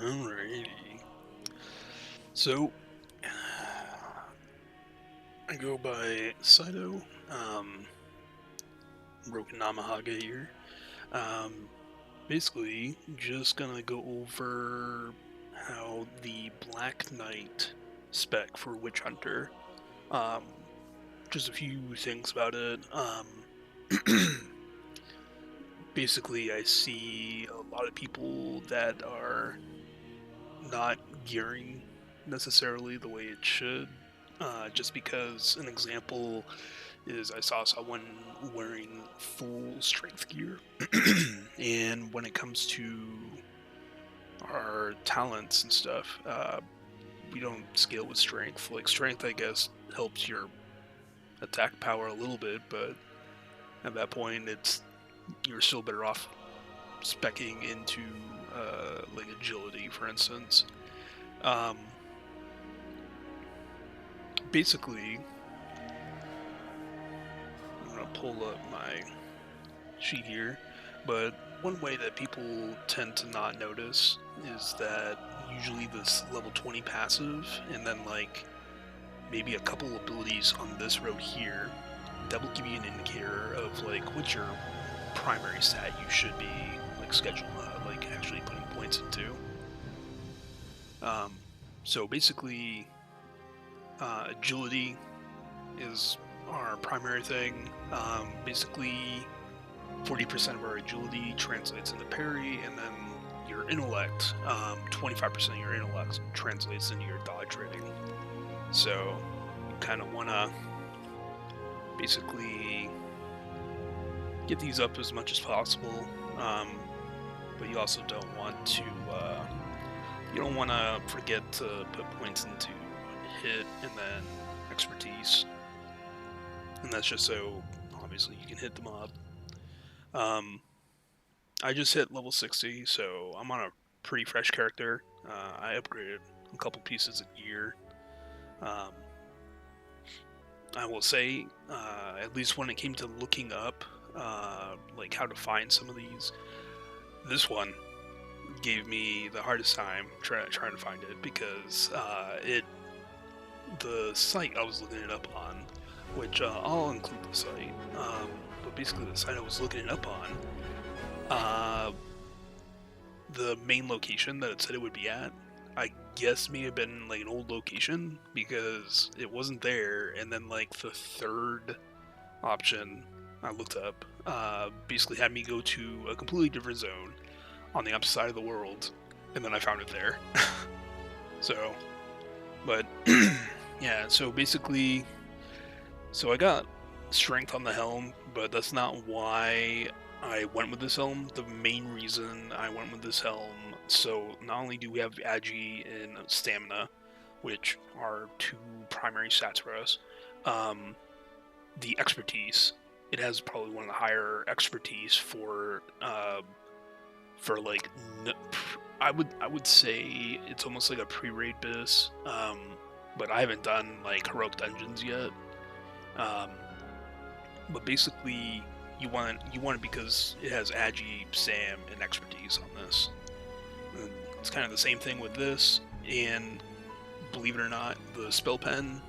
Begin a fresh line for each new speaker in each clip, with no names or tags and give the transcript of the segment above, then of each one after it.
Alrighty. So, I go by Saito, Broken Namahage here. Um, Basically, just gonna go over how the Black Knight spec for Witch Hunter, um, just a few things about it. Basically, I see a lot of people that are not gearing necessarily the way it should. Just because an example is I saw someone wearing full strength gear, and when it comes to our talents and stuff, we don't scale with strength. Like strength, I guess, helps your attack power a little bit, but at that point, you're still better off specking into like agility, for instance. Um, Basically, I'm gonna pull up my sheet here, but one way that people tend to not notice is that usually this level 20 passive, and then like maybe a couple abilities on this road here, that will give you an indicator of like what's your primary stat you should be like like actually putting points into. Um, so basically, agility is our primary thing. Basically, 40% of our agility translates into parry, and then your intellect, 25% of your intellect translates into your dodge rating. So you kind of want to basically get these up as much as possible, but you also don't want to forget to put points into hit and then expertise, and that's just so obviously you can hit them up. I just hit level 60, so I'm on a pretty fresh character. I upgraded a couple pieces of gear. I will say, at least when it came to looking up like how to find some of these, this one gave me the hardest time trying to find it, because the site I was looking it up on, which I'll include the site, but basically the site I was looking it up on, the main location that it said it would be at, I guess may have been like an old location, because it wasn't there, and then like the third option I looked up basically had me go to a completely different zone on the opposite side of the world, and then I found it there. So, but yeah, so basically, so I got strength on the helm, but that's not why I went with this helm. The main reason I went with this helm, so not only do we have agi and stamina, which are two primary stats for us, the expertise, it has probably one of the higher expertise for like, I would say it's almost like a pre-raid bis, but I haven't done like heroic dungeons yet. But basically, you want it because it has agi, sam, and expertise on this. And it's kind of the same thing with this, and believe it or not, the spell pen,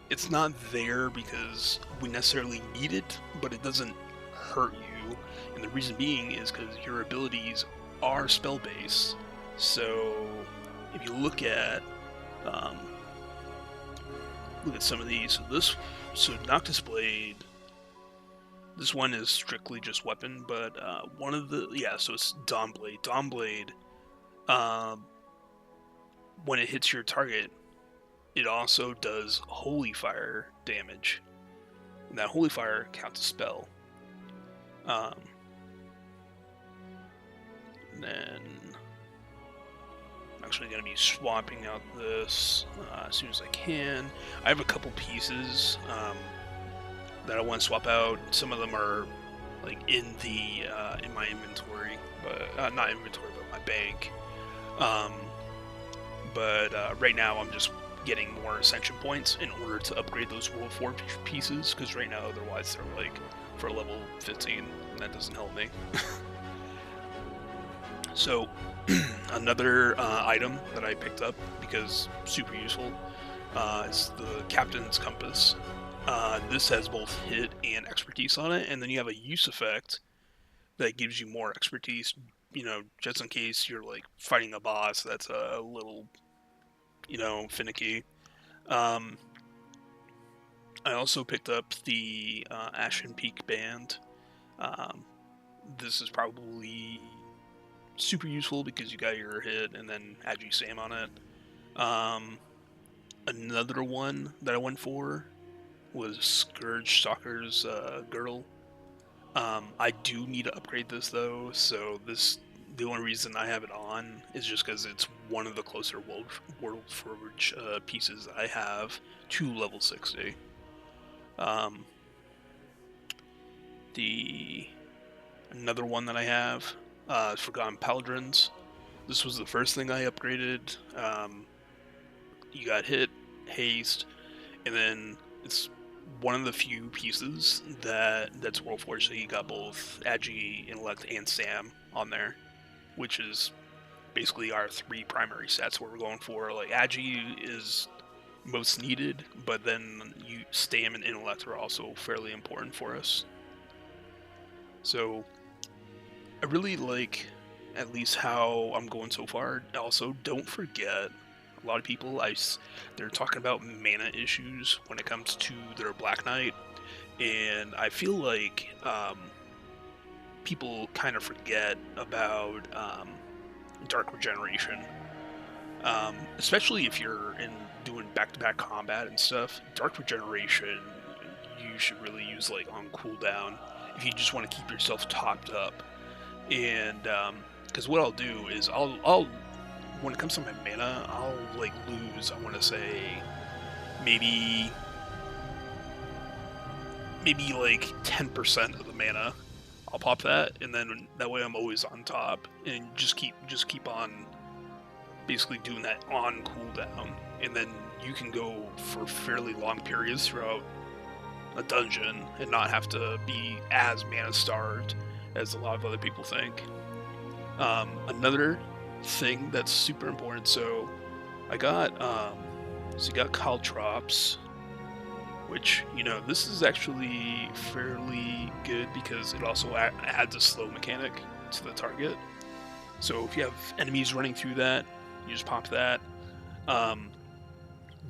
it's not there because we necessarily need it, but it doesn't hurt you. And the reason being is because your abilities are spell based. So if you look at some of these, so Noctis Blade, this one is strictly just weapon, but so it's Dawn Blade. Dawn Blade, when it hits your target, it also does Holy Fire damage, and that Holy Fire counts as spell. And then I'm actually going to be swapping out this as soon as I can. I have a couple pieces that I want to swap out. Some of them are like in my inventory, but not inventory, but my bank. But right now I'm just getting more ascension points in order to upgrade those World 4 pieces, because right now otherwise they're like for level 15, and that doesn't help me. So Another item that I picked up because super useful is the Captain's Compass. This has both hit and expertise on it, and then you have a use effect that gives you more expertise, just in case you're like fighting a boss that's a little, finicky. Um, I also picked up the Ashen Peak Band. Um, this is probably super useful because you got your hit and then Agi Sam on it. Um, Another one that I went for was Scourge Stalker's Girdle. I do need to upgrade this though, so the only reason I have it on is just because it's one of the closer World Forge pieces I have to level 60. Um, the Another one that I have is Forgotten Paladins. This was the first thing I upgraded. You got hit, haste, and then it's one of the few pieces that's World Forge, so you got both Agi, Intellect, and Sam on there, which is basically our three primary sets where we're going for. Like Agi is most needed, but then Sam and Intellect are also fairly important for us. So I really like at least how I'm going so far. Also, don't forget, a lot of people they're talking about mana issues when it comes to their Black Knight, and I feel like people kind of forget about Dark Regeneration, especially if you're doing back-to-back combat and stuff. Dark Regeneration you should really use like on cooldown if you just want to keep yourself topped up. And because what I'll do is I'll when it comes to my mana, I'll like lose. I want to say maybe like 10% of the mana. I'll pop that, and then that way I'm always on top, and just keep on basically doing that on cooldown, and then you can go for fairly long periods throughout a dungeon and not have to be as mana starved as a lot of other people think. Another thing that's super important. So I got you got Caltrops, which this is actually fairly good because it also adds a slow mechanic to the target. So if you have enemies running through that, you just pop that.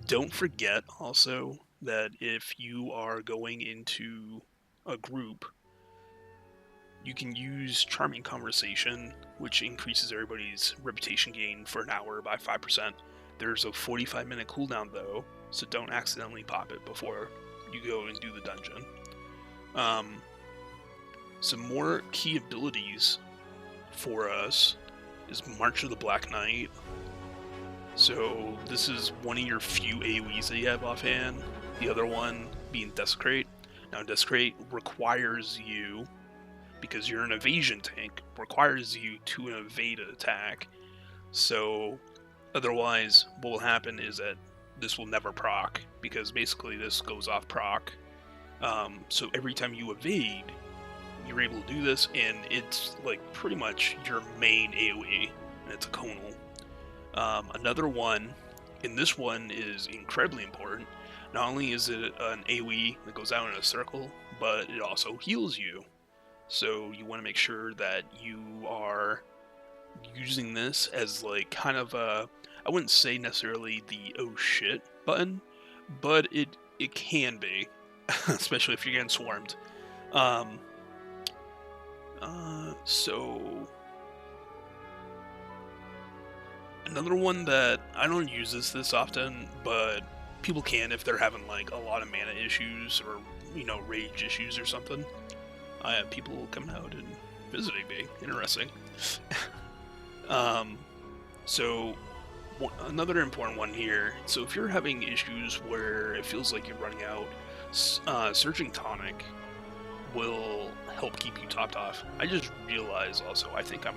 Don't forget also that if you are going into a group, you can use Charming Conversation, which increases everybody's reputation gain for an hour by 5%. There's a 45-minute cooldown though, so don't accidentally pop it before you go and do the dungeon. Some more key abilities for us is March of the Black Knight. So this is one of your few AoEs that you have offhand. The other one being Desecrate. Now Desecrate requires you, because you're an evasion tank, requires you to evade an attack. So otherwise what will happen is that this will never proc, because basically this goes off proc. So every time you evade, you're able to do this, and it's like pretty much your main AoE, and it's a conal. Another one, and this one is incredibly important. Not only is it an AoE that goes out in a circle, but it also heals you. So you want to make sure that you are using this as like kind of a, I wouldn't say necessarily the oh shit button, but it can be, especially if you're getting swarmed. So another one that I don't use this often, but people can if they're having like a lot of mana issues or rage issues or something. I have people coming out and visiting me. Interesting. So another important one here. So if you're having issues where it feels like you're running out, Surging Tonic will help keep you topped off. I just realized also, I think I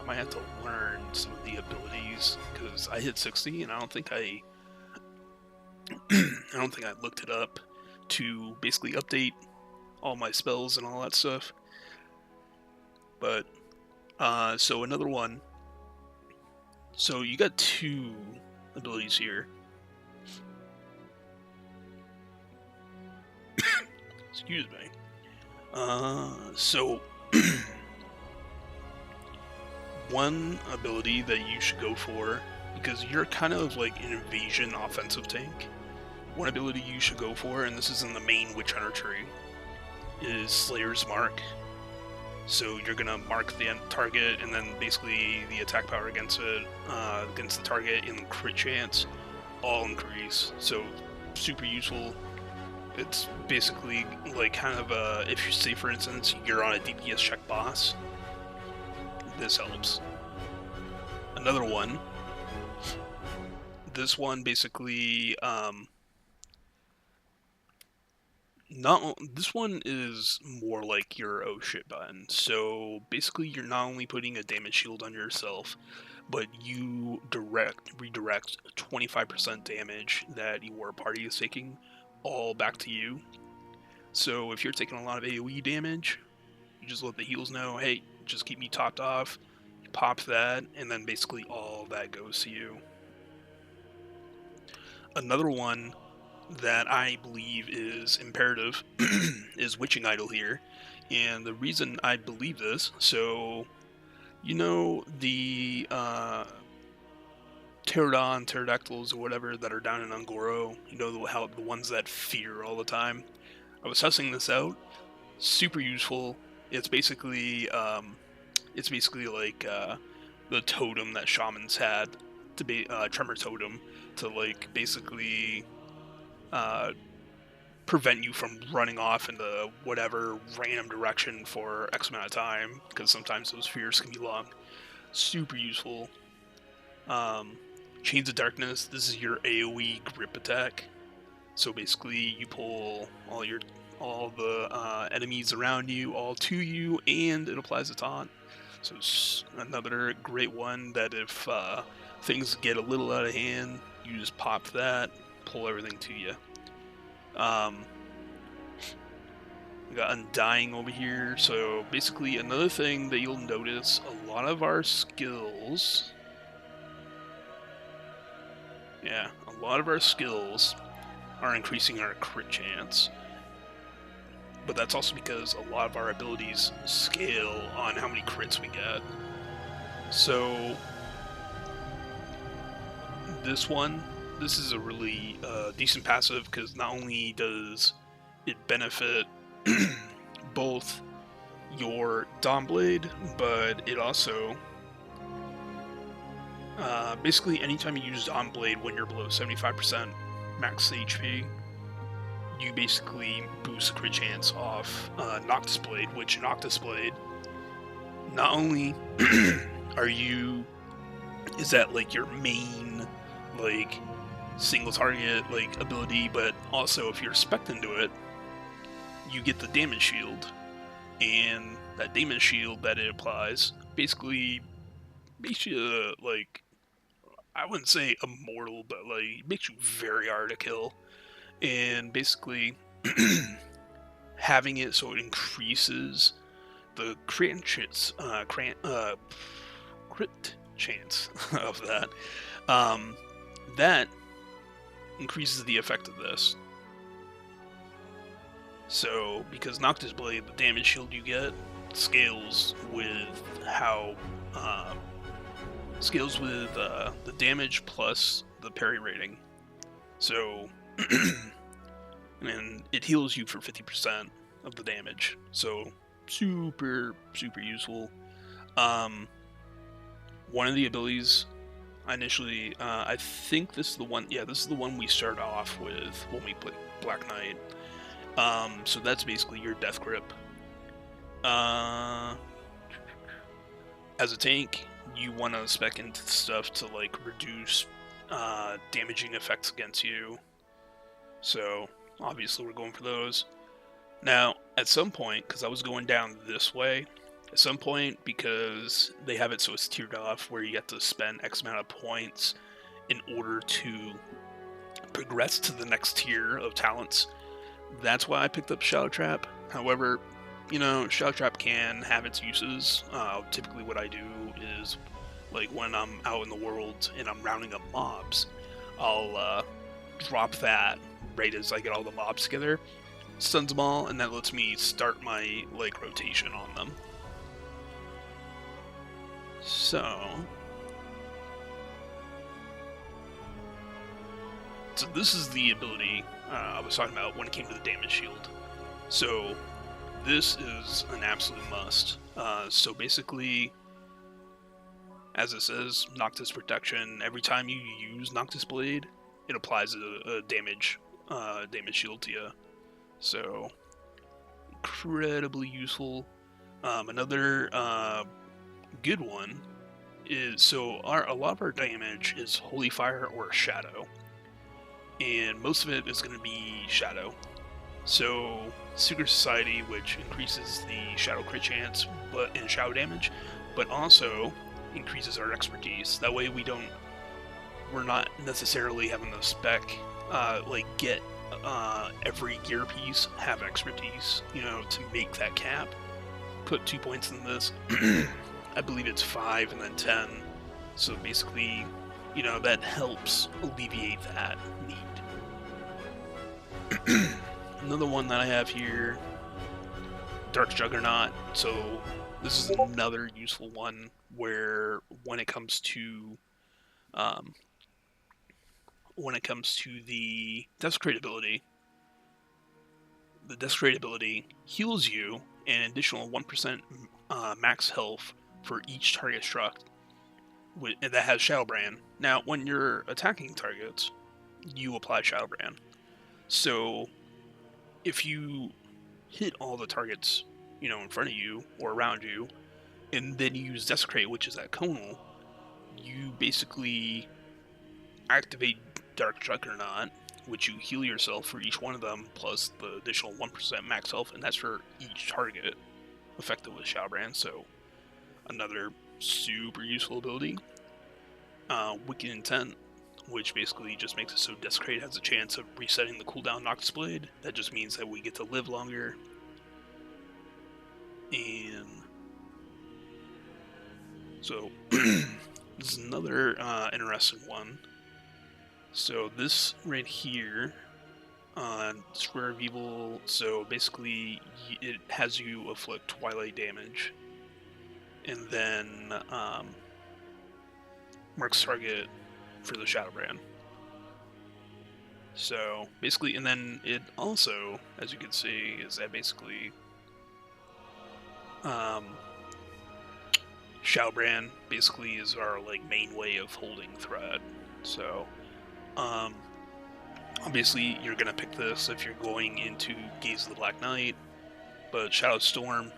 might have to learn some of the abilities because I hit 60 and I don't think I looked it up to basically update all my spells and all that stuff. But so another one So you got two abilities here. Excuse me. So one ability that you should go for, because you're kind of like an invasion offensive tank, one ability you should go for, and this is in the main Witch Hunter tree, is Slayer's Mark. So you're gonna mark the target, and then basically the attack power against it, against the target, and crit chance all increase. So super useful. It's basically like kind of if you say for instance you're on a DPS check boss, this helps. Another one. This one basically this one is more like your oh shit button. So basically you're not only putting a damage shield on yourself, but you redirect 25% damage that your party is taking all back to you. So if you're taking a lot of AoE damage, you just let the heals know, hey, just keep me topped off, you pop that, and then basically all that goes to you. Another one that I believe is imperative is Witching Idol here. And the reason I believe this, so you know the pterodactyls or whatever that are down in Ungoro, you know the ones that fear all the time. I was testing this out. Super useful. It's basically like the totem that shamans had to be tremor totem to like basically prevent you from running off into whatever random direction for X amount of time, because sometimes those fears can be long. Super useful. Chains of Darkness, this is your AoE grip attack. So basically you pull all the enemies around you, all to you, and it applies a taunt. So it's another great one that if things get a little out of hand, you just pop that, pull everything to you. We got Undying over here. So basically another thing that you'll notice, a lot of our skills... Yeah, a lot of our skills are increasing our crit chance. But that's also because a lot of our abilities scale on how many crits we get. So this is a really decent passive, because not only does it benefit both your Dawnblade, but it also basically anytime you use Dawnblade when you're below 75% max HP, you basically boost crit chance off Noctis Blade, which Noctis Blade, not only is that like your main like single target like ability, but also if you're spec'd into it, you get the damage shield, and that damage shield that it applies basically makes you like, I wouldn't say immortal, but like makes you very hard to kill. And basically having it so it increases the crit chance of that, that increases the effect of this. So because Noctis Blade, the damage shield you get scales with how the damage plus the parry rating. So and it heals you for 50% of the damage. So super useful. One of the abilities I initially I think this is the one, yeah, this is the one we start off with when we play Black Knight. So that's basically your death grip. As a tank, you want to spec into stuff to like reduce damaging effects against you. So obviously we're going for those. Now, at some point, because I was going down this way, at some point, because they have it so it's tiered off where you have to spend X amount of points in order to progress to the next tier of talents, that's why I picked up Shadow Trap. However, you know, Shadow Trap can have its uses. Typically what I do is Like when I'm out in the world and I'm rounding up mobs, I'll drop that right as I get all the mobs together, stuns them all, and that lets me start my like rotation on them. So this is the ability I was talking about when it came to the damage shield. So this is an absolute must. So basically, as it says, Noctis Protection. Every time you use Noctis Blade, it applies a damage shield to you. So incredibly useful. Another good one is a lot of our damage is Holy Fire or Shadow, and most of it is going to be Shadow. So Secret Society, which increases the Shadow crit chance, and Shadow damage, but also increases our expertise. That way we're not necessarily having to spec get every gear piece have expertise, to make that cap. Put 2 points in this. I believe it's 5 and then 10. So basically, that helps alleviate that need. Another one that I have here, Dark Juggernaut. So this is another useful one where when it comes to the Desecrate ability, the Desecrate ability heals you an additional 1% max health for each target struck that has Shadowbrand. Now, when you're attacking targets, you apply Shadowbrand. So if you hit all the targets, in front of you or around you, and then you use Desecrate, which is that conal, you basically activate Dark Juggernaut, which you heal yourself for each one of them, plus the additional 1% max health, and that's for each target affected with Shadowbrand. So another super useful ability. Wicked Intent, which basically just makes it so Desecrate has a chance of resetting the cooldown Noctis Blade. That just means that we get to live longer. And so this is another interesting one. So this right here on Square of Evil, so basically it has you afflict Twilight damage, and then marks target for the Shadowbrand. So basically, and then it also, as you can see, is that basically Shadowbrand basically is our main way of holding threat. So obviously you're gonna pick this if you're going into Gaze of the Black Knight, but Shadow Storm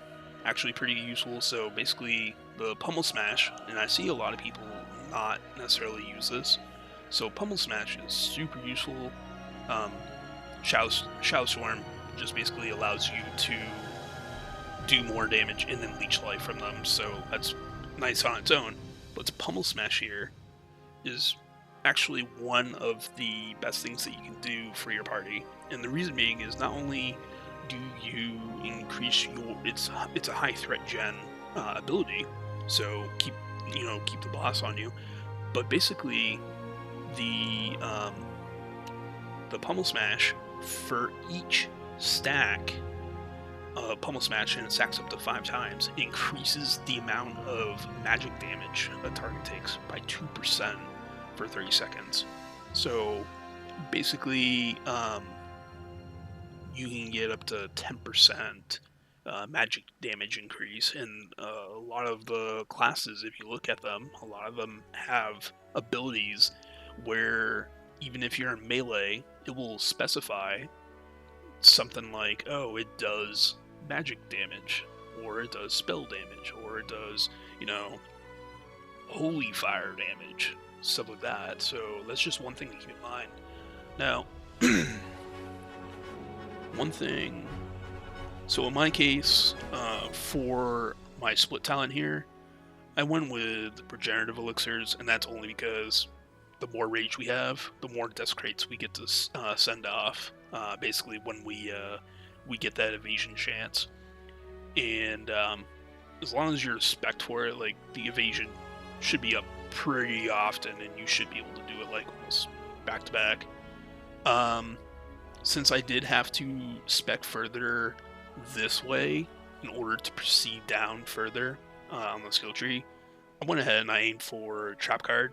actually pretty useful. So basically the Pummel Smash, and I see a lot of people not necessarily use this. So Pummel Smash is super useful. Shadow Storm just basically allows you to do more damage and then leech life from them, so that's nice on its own. But Pummel Smash here is actually one of the best things that you can do for your party, and the reason being is not only do you increase it's a high threat gen ability, so keep the boss on you, but basically the Pummel Smash, for each stack Pummel Smash, and it stacks up to 5 times, increases the amount of magic damage a target takes by 2% for 30 seconds. So basically you can get up to 10% magic damage increase, and a lot of the classes, if you look at them, a lot of them have abilities where even if you're in melee, it will specify something like, oh, it does magic damage, or it does spell damage, or it does, holy fire damage, stuff like that. So that's just one thing to keep in mind. Now, one thing, so in my case, for my split talent here, I went with regenerative elixirs, and that's only because the more rage we have, the more desecrates we get to send off, basically when we get that evasion chance. And as long as you're spec'd for it, the evasion should be up pretty often, and you should be able to do it like almost back to back. Since I did have to spec further this way in order to proceed down further on the skill tree, I went ahead and I aimed for trap card.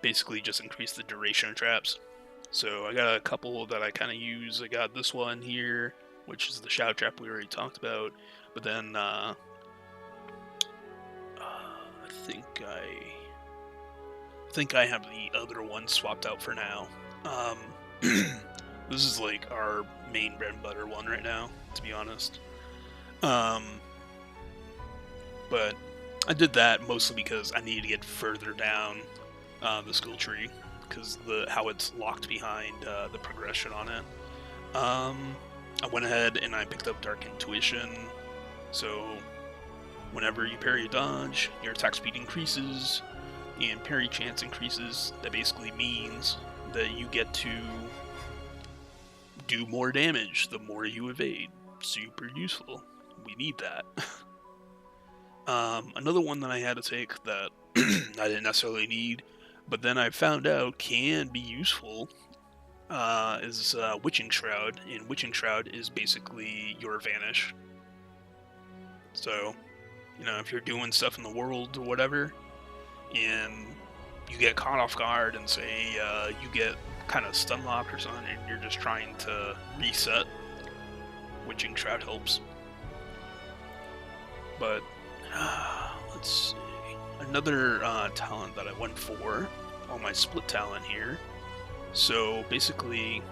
Basically just increase the duration of traps. So I got a couple that I kind of use. I got this one here, which is the shadow trap we already talked about. But then I think I have the other one swapped out for now. This is like our main bread and butter one right now, to be honest. But I did that mostly because I needed to get further down the skill tree, because how it's locked behind the progression on it. I went ahead and I picked up Dark Intuition, so whenever you parry a dodge, your attack speed increases and parry chance increases. That basically means that you get to do more damage the more you evade. Super useful. We need that. Another one that I had to take that I didn't necessarily need, but then I found out can be useful, is Witching Shroud, and Witching Shroud is basically your Vanish. So, you know, if you're doing stuff in the world or whatever, and you get caught off guard and say you get kind of stun locked or something, and you're just trying to reset, Witching Shroud helps. But let's see, another talent that I went for on my split talent here. So basically,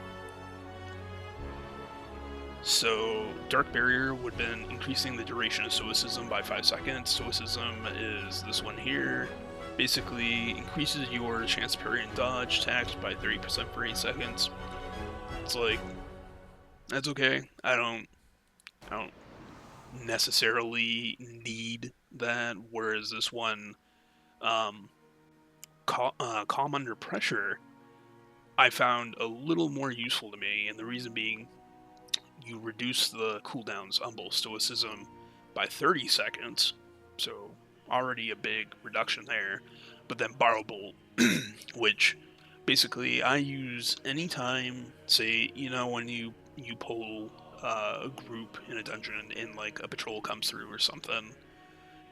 Dark Barrier would have been increasing the duration of Stoicism by 5 seconds. Stoicism is this one here. Basically increases your chance to parry and dodge attacks by 30% for 8 seconds. It's like, that's okay. I don't necessarily need that, whereas this one, Calm Under Pressure, I found a little more useful to me, and the reason being, you reduce the cooldowns on both Stoicism by 30 seconds, so already a big reduction there. But then Borrow Bolt, which basically I use anytime, say, you know, when you pull a group in a dungeon and like a patrol comes through or something,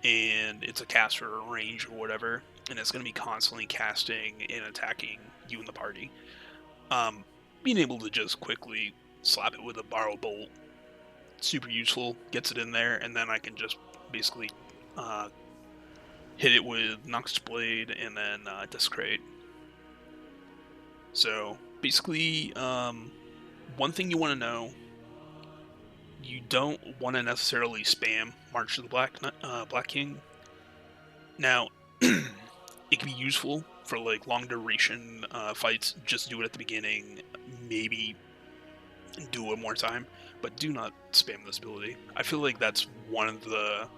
and it's a caster or range or whatever, and it's going to be constantly casting and attacking you in the party. Being able to just quickly slap it with a Borrow Bolt, super useful, gets it in there, and then I can just basically hit it with Noxus Blade and then Desecrate. So basically, one thing you want to know, you don't want to necessarily spam March of the Black King. Now, it can be useful for like long duration fights. Just do it at the beginning, maybe do it one more time, but do not spam this ability. I feel like that's one of the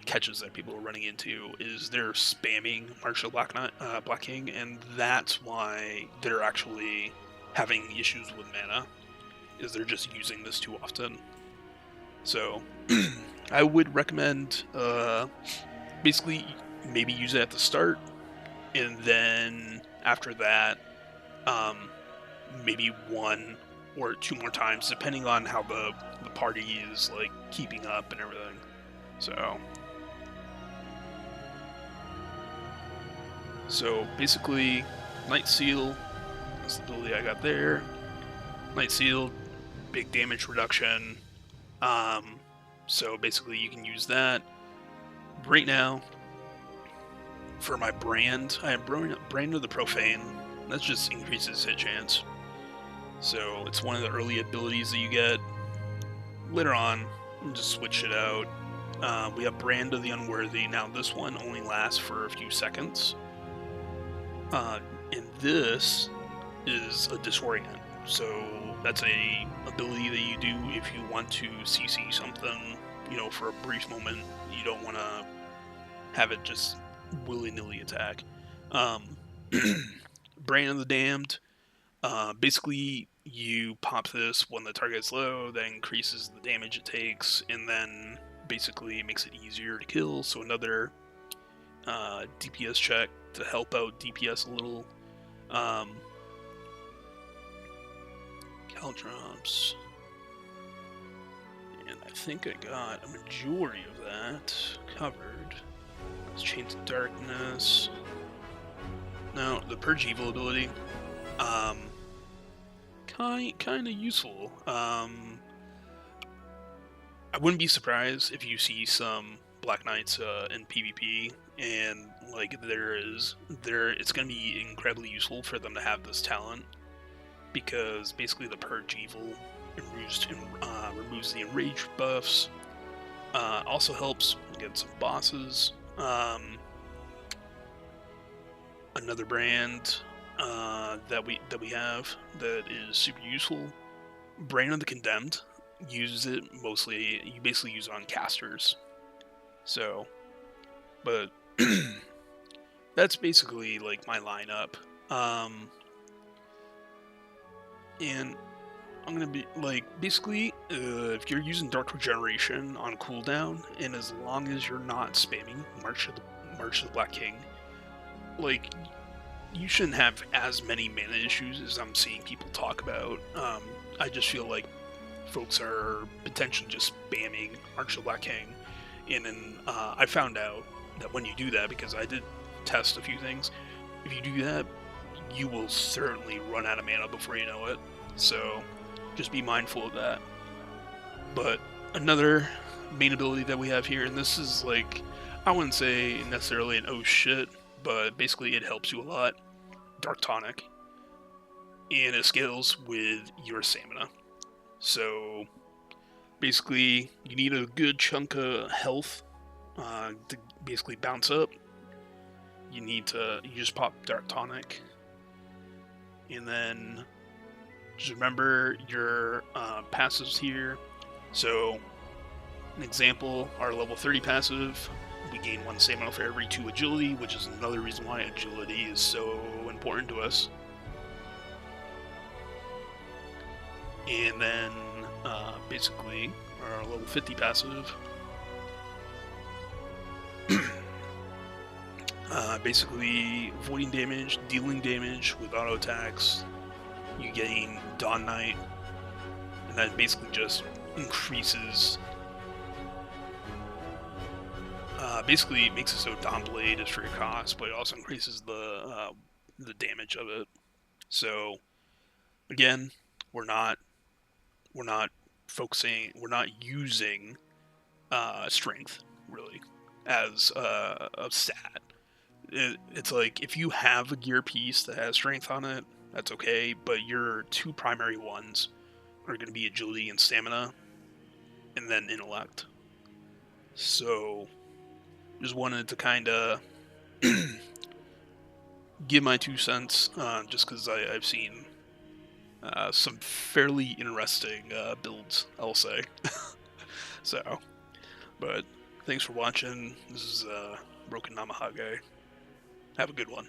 catches that people are running into, is they're spamming March of the Black King, and that's why they're actually having issues with mana, is they're just using this too often. So I would recommend basically maybe use it at the start, and then after that maybe 1 or 2 more times, depending on how the party is like keeping up and everything. So basically, Night Seal, that's the ability I got there. Night Seal, big damage reduction. So basically you can use that. Right now, for my brand, I have Brand of the Profane. That just increases hit chance. So it's one of the early abilities that you get. Later on, we'll just switch it out. We have Brand of the Unworthy. Now this one only lasts for a few seconds. And this is a Disorient. So that's a ability that you do if you want to CC something, you know, for a brief moment. You don't want to have it just willy-nilly attack. Brand of the Damned. Basically, you pop this when the target's low, that increases the damage it takes, and then basically it makes it easier to kill. So another DPS check to help out DPS a little. Caltrops. And I think I got a majority of that covered. Let's change to darkness. No, the Purge Evil ability. Kind of useful. I wouldn't be surprised if you see some Black Knights in PvP, and like it's gonna be incredibly useful for them to have this talent, because basically the Purge Evil removes the enrage buffs. Also helps against some bosses. Another brand that we have that is super useful, Brain of the Condemned. Uses it mostly. You basically use it on casters. So, but that's basically like my lineup. And I'm gonna be like, basically, if you're using Dark Regeneration on cooldown, and as long as you're not spamming March of the Black King, like, you shouldn't have as many mana issues as I'm seeing people talk about. I just feel like folks are potentially just spamming March of the Black King, and then I found out that when you do that, because I did test a few things, if you do that, you will certainly run out of mana before you know it. So just be mindful of that. But another main ability that we have here, and this is like, I wouldn't say necessarily an oh shit, but basically it helps you a lot. Dark Tonic. And it scales with your stamina. So basically you need a good chunk of health to basically bounce up. You just pop Dark Tonic. And then just remember your passives here. So an example, our level 30 passive, we gain 1 stamina for every 2 agility, which is another reason why agility is so important to us. And then basically our level 50 passive, basically avoiding damage, dealing damage with auto attacks. You gain Dawn Knight, and that basically just increases. Basically, it makes it so Dawn Blade is free cost, but it also increases the damage of it. So again, we're not using strength really as a stat. It's like, if you have a gear piece that has strength on it, that's okay, but your 2 primary ones are going to be agility and stamina, and then intellect. So just wanted to kind of give my 2 cents, just because I've seen some fairly interesting builds, I'll say. So, but thanks for watching. This is Broken Namahage. Have a good one.